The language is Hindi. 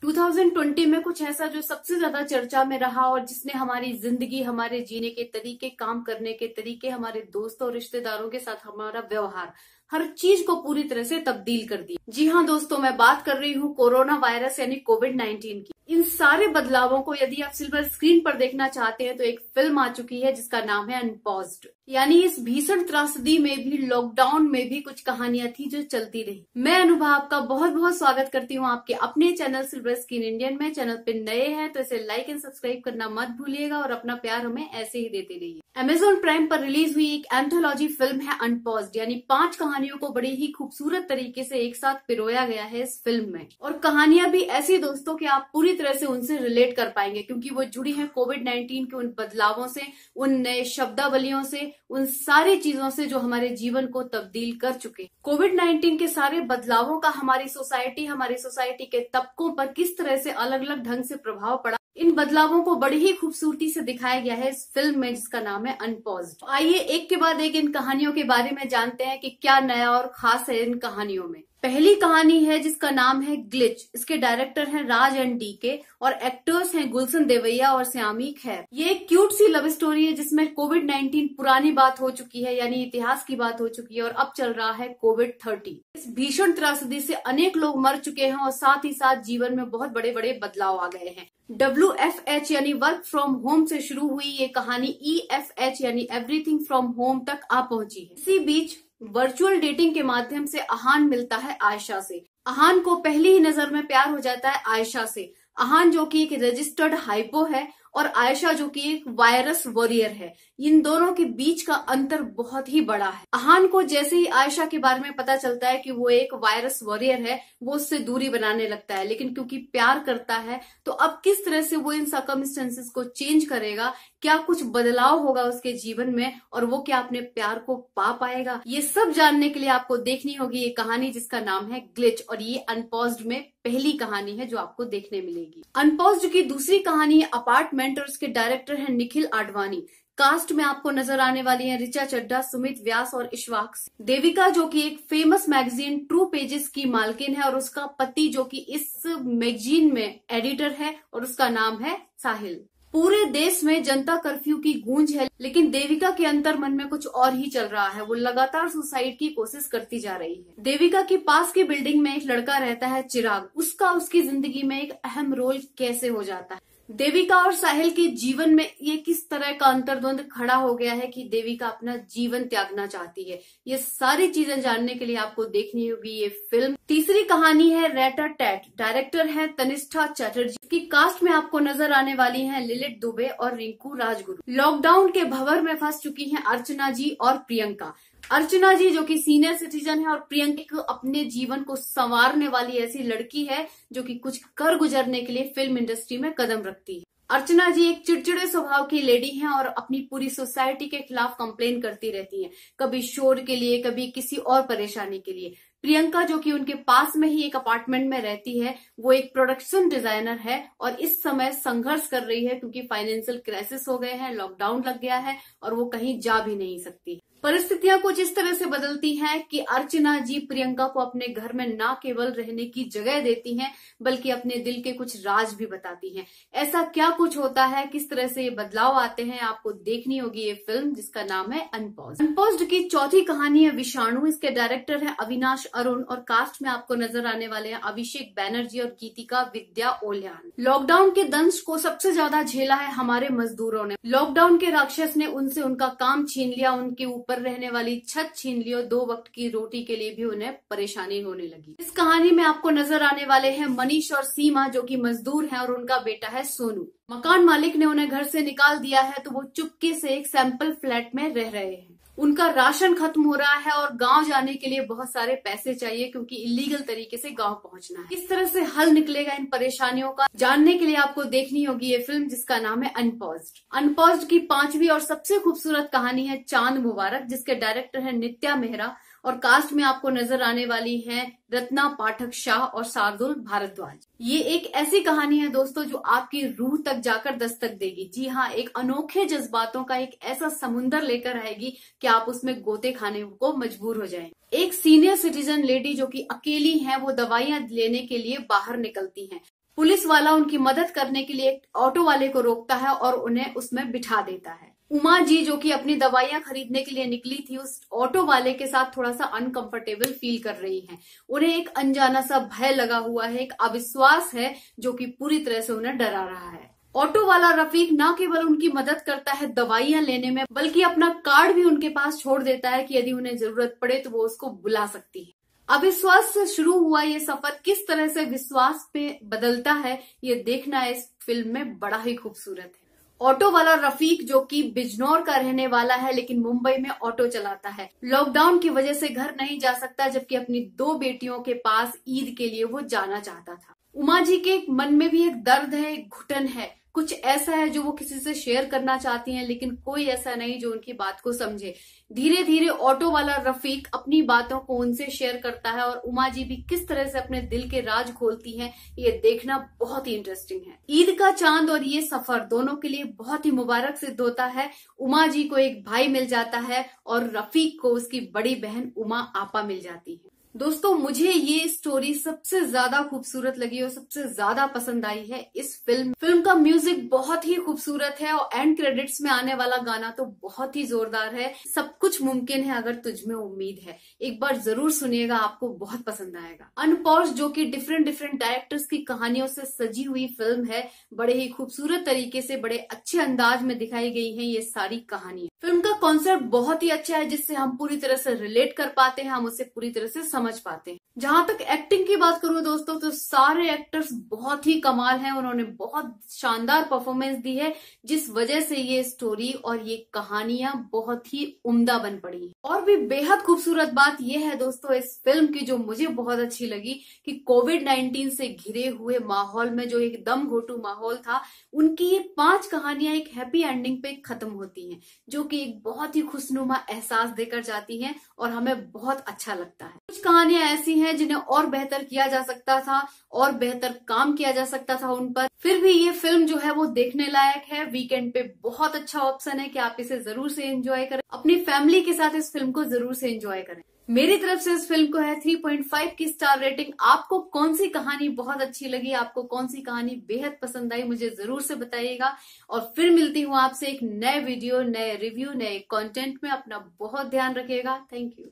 2020 में कुछ ऐसा जो सबसे ज्यादा चर्चा में रहा और जिसने हमारी जिंदगी, हमारे जीने के तरीके, काम करने के तरीके, हमारे दोस्तों और रिश्तेदारों के साथ हमारा व्यवहार, हर चीज को पूरी तरह से तब्दील कर दी। जी हाँ दोस्तों, मैं बात कर रही हूँ कोरोना वायरस यानी कोविड-19 की। इन सारे बदलावों को यदि आप सिल्वर स्क्रीन पर देखना चाहते हैं तो एक फिल्म आ चुकी है जिसका नाम है अनपॉज्ड। यानी इस भीषण त्रासदी में भी, लॉकडाउन में भी कुछ कहानियां थी जो चलती रही। मैं अनुभव आपका बहुत बहुत स्वागत करती हूँ आपके अपने चैनल सिल्वर स्क्रीन इंडियन में। चैनल पे नए हैं तो इसे लाइक एंड सब्सक्राइब करना मत भूलिएगा और अपना प्यार हमें ऐसे ही देते रहिए। अमेजॉन प्राइम पर रिलीज हुई एक एंथोलॉजी फिल्म है अनपॉज्ड, यानी 5 कहानियों को बड़ी ही खूबसूरत तरीके से एक साथ पिरोया गया है इस फिल्म में। और कहानियां भी ऐसी दोस्तों कि आप पूरी तरह से उनसे रिलेट कर पाएंगे, क्योंकि वो जुड़ी है कोविड-19 के उन बदलावों से, उन नए शब्दावलियों से, उन सारी चीजों से जो हमारे जीवन को तब्दील कर चुके। कोविड-19 के सारे बदलावों का हमारी सोसाइटी के तबकों पर किस तरह से अलग अलग ढंग से प्रभाव पड़ा, इन बदलावों को बड़ी ही खूबसूरती से दिखाया गया है इस फिल्म में जिसका नाम है अनपॉज्ड। आइए एक के बाद एक इन कहानियों के बारे में जानते हैं कि क्या नया और खास है इन कहानियों में। पहली कहानी है जिसका नाम है ग्लिच। इसके डायरेक्टर हैं राज एंड डीके और एक्टर्स हैं गुलशन देवैया और श्यामी खैर। ये एक क्यूट सी लव स्टोरी है जिसमें कोविड-19 पुरानी बात हो चुकी है, यानी इतिहास की बात हो चुकी है, और अब चल रहा है कोविड-30। इस भीषण त्रासदी से अनेक लोग मर चुके हैं और साथ ही साथ जीवन में बहुत बड़े बड़े बदलाव आ गए हैं। WFH यानी वर्क फ्रॉम होम से शुरू हुई ये कहानी EFH यानी एवरीथिंग फ्रॉम होम तक आ पहुंची है। इसी बीच वर्चुअल डेटिंग के माध्यम से अहान मिलता है आयशा से। अहान को पहली ही नजर में प्यार हो जाता है आयशा से। अहान जो कि एक रजिस्टर्ड हाइपो है और आयशा जो कि एक वायरस वॉरियर है। इन दोनों के बीच का अंतर बहुत ही बड़ा है। अहान को जैसे ही आयशा के बारे में पता चलता है कि वो एक वायरस वॉरियर है, वो उससे दूरी बनाने लगता है, लेकिन क्योंकि प्यार करता है तो अब किस तरह से वो इन सर्कमस्टेंसेस को चेंज करेगा, क्या कुछ बदलाव होगा उसके जीवन में और वो क्या अपने प्यार को पा पाएगा, ये सब जानने के लिए आपको देखनी होगी ये कहानी जिसका नाम है ग्लिच। और ये अनपॉज्ड में पहली कहानी है जो आपको देखने मिलेगी। अनपॉज्ड की दूसरी कहानी है अपार्टमेंट और उसके डायरेक्टर है निखिल आडवाणी। कास्ट में आपको नजर आने वाली है ऋचा चड्ढा, सुमित व्यास और इशफाक देविका जो कि एक फेमस मैगजीन ट्रू पेजेस की मालकिन है, और उसका पति जो कि इस मैगजीन में एडिटर है और उसका नाम है साहिल। पूरे देश में जनता कर्फ्यू की गूंज है, लेकिन देविका के अंतर मन में कुछ और ही चल रहा है। वो लगातार सुसाइड की कोशिश करती जा रही है। देविका के पास की बिल्डिंग में एक लड़का रहता है चिराग। उसका उसकी जिंदगी में एक अहम रोल कैसे हो जाता है। देविका और साहिल के जीवन में ये किस तरह का अंतर्द्वंद खड़ा हो गया है कि देविका अपना जीवन त्यागना चाहती है। ये सारी चीजें जानने के लिए आपको देखनी होगी ये फिल्म। तीसरी कहानी है रैट-टेट। डायरेक्टर है तनिष्ठा चटर्जी। की कास्ट में आपको नजर आने वाली हैं लिलित दुबे और रिंकू राजगुरु। लॉकडाउन के भंवर में फंस चुकी हैं अर्चना जी और प्रियंका। अर्चना जी जो कि सीनियर सिटीजन है और प्रियंका अपने जीवन को संवारने वाली ऐसी लड़की है जो कि कुछ कर गुजरने के लिए फिल्म इंडस्ट्री में कदम रखती है। अर्चना जी एक चिड़चिड़े स्वभाव की लेडी हैं और अपनी पूरी सोसाइटी के खिलाफ कंप्लेन करती रहती हैं, कभी शोर के लिए, कभी किसी और परेशानी के लिए। प्रियंका जो कि उनके पास में ही एक अपार्टमेंट में रहती है, वो एक प्रोडक्शन डिजाइनर है और इस समय संघर्ष कर रही है क्योंकि फाइनेंशियल क्राइसिस हो गए हैं, लॉकडाउन लग गया है और वो कहीं जा भी नहीं सकती। परिस्थितियां कुछ इस तरह से बदलती हैं कि अर्चना जी प्रियंका को अपने घर में न केवल रहने की जगह देती हैं बल्कि अपने दिल के कुछ राज भी बताती हैं। ऐसा क्या कुछ होता है, किस तरह से ये बदलाव आते हैं, आपको देखनी होगी ये फिल्म जिसका नाम है अनपॉज्ड। अनपॉज्ड की चौथी कहानी है विषाणु। इसके डायरेक्टर है अविनाश अरुण और कास्ट में आपको नजर आने वाले हैं अभिषेक बैनर्जी और गीतिका विद्या ओल्यान। लॉकडाउन के दंश को सबसे ज्यादा झेला है हमारे मजदूरों ने। लॉकडाउन के राक्षस ने उनसे उनका काम छीन लिया, उनके पर रहने वाली छत छीन लियो, 2 वक्त की रोटी के लिए भी उन्हें परेशानी होने लगी। इस कहानी में आपको नजर आने वाले हैं मनीष और सीमा जो कि मजदूर हैं और उनका बेटा है सोनू। मकान मालिक ने उन्हें घर से निकाल दिया है तो वो चुपके से एक सैंपल फ्लैट में रह रहे हैं। उनका राशन खत्म हो रहा है और गांव जाने के लिए बहुत सारे पैसे चाहिए क्योंकि इलीगल तरीके से गांव पहुंचना है। इस तरह से हल निकलेगा इन परेशानियों का, जानने के लिए आपको देखनी होगी ये फिल्म जिसका नाम है अनपॉज्ड। अनपॉज्ड की 5वीं और सबसे खूबसूरत कहानी है चांद मुबारक, जिसके डायरेक्टर है नित्या मेहरा और कास्ट में आपको नजर आने वाली हैं रत्ना पाठक शाह और शार्दुल भारद्वाज। ये एक ऐसी कहानी है दोस्तों जो आपकी रूह तक जाकर दस्तक देगी। जी हाँ, एक अनोखे जज्बातों का एक ऐसा समुंदर लेकर आएगी कि आप उसमें गोते खाने को मजबूर हो जाएं। एक सीनियर सिटीजन लेडी जो कि अकेली हैं, वो दवाइयां लेने के लिए बाहर निकलती हैं। पुलिस वाला उनकी मदद करने के लिए एक ऑटो वाले को रोकता है और उन्हें उसमें बिठा देता है। उमा जी जो कि अपनी दवाइयां खरीदने के लिए निकली थी, उस ऑटो वाले के साथ थोड़ा सा अनकंफर्टेबल फील कर रही हैं। उन्हें एक अनजाना सा भय लगा हुआ है, एक अविश्वास है जो कि पूरी तरह से उन्हें डरा रहा है। ऑटो वाला रफीक न केवल उनकी मदद करता है दवाइयां लेने में, बल्कि अपना कार्ड भी उनके पास छोड़ देता है कि यदि उन्हें जरूरत पड़े तो वो उसको बुला सकती है। अविश्वास से शुरू हुआ ये सफर किस तरह से विश्वास पे बदलता है, ये देखना इस फिल्म में बड़ा ही खूबसूरत है। ऑटो वाला रफीक जो कि बिजनौर का रहने वाला है, लेकिन मुंबई में ऑटो चलाता है। लॉकडाउन की वजह से घर नहीं जा सकता, जबकि अपनी 2 बेटियों के पास ईद के लिए वो जाना चाहता था। उमा जी के मन में भी एक दर्द है, एक घुटन है, कुछ ऐसा है जो वो किसी से शेयर करना चाहती हैं, लेकिन कोई ऐसा नहीं जो उनकी बात को समझे। धीरे धीरे ऑटो वाला रफीक अपनी बातों को उनसे शेयर करता है और उमा जी भी किस तरह से अपने दिल के राज खोलती हैं, ये देखना बहुत ही इंटरेस्टिंग है। ईद का चांद और ये सफर दोनों के लिए बहुत ही मुबारक सिद्ध होता है। उमा जी को एक भाई मिल जाता है और रफीक को उसकी बड़ी बहन उमा आपा मिल जाती है। दोस्तों, मुझे ये स्टोरी सबसे ज्यादा खूबसूरत लगी और सबसे ज्यादा पसंद आई है इस फिल्म का म्यूजिक बहुत ही खूबसूरत है और एंड क्रेडिट्स में आने वाला गाना तो बहुत ही जोरदार है। सब कुछ मुमकिन है अगर तुझमें उम्मीद है, एक बार जरूर सुनिएगा, आपको बहुत पसंद आएगा। अनपॉज्ड जो कि डिफरेंट डायरेक्टर्स की कहानियों से सजी हुई फिल्म है, बड़े ही खूबसूरत तरीके से, बड़े अच्छे अंदाज में दिखाई गई है ये सारी कहानियां। फिल्म का कॉन्सेप्ट बहुत ही अच्छा है, जिससे हम पूरी तरह से रिलेट कर पाते हैं, हम उसे पूरी तरह से समझ पाते हैं। जहां तक एक्टिंग की बात करूं दोस्तों, तो सारे एक्टर्स बहुत ही कमाल हैं, उन्होंने बहुत शानदार परफॉर्मेंस दी है, जिस वजह से ये स्टोरी और ये कहानियां बहुत ही उम्दा बन पड़ी हैं। और भी बेहद खूबसूरत बात यह है दोस्तों इस फिल्म की, जो मुझे बहुत अच्छी लगी, कि कोविड-19 से घिरे हुए माहौल में जो एक दम घोटू माहौल था, उनकी ये 5 कहानियां एक हैप्पी एंडिंग पे खत्म होती हैं, जो कि एक बहुत ही खुशनुमा एहसास देकर जाती हैं और हमें बहुत अच्छा लगता है। कुछ कहानियां ऐसी हैं जिन्हें और बेहतर किया जा सकता था और बेहतर काम किया जा सकता था उन पर, फिर भी ये फिल्म जो है वो देखने लायक है। वीकेंड पे बहुत अच्छा ऑप्शन है कि आप इसे जरूर से एंजॉय करें, अपनी फैमिली के साथ इस फिल्म को जरूर से एंजॉय करें। मेरी तरफ से इस फिल्म को है 3.5 की स्टार रेटिंग। आपको कौन सी कहानी बहुत अच्छी लगी, आपको कौन सी कहानी बेहद पसंद आई, मुझे जरूर से बताइएगा। और फिर मिलती हूँ आपसे एक नए वीडियो, नए रिव्यू, नए कंटेंट में। अपना बहुत ध्यान रखिएगा। Thank you.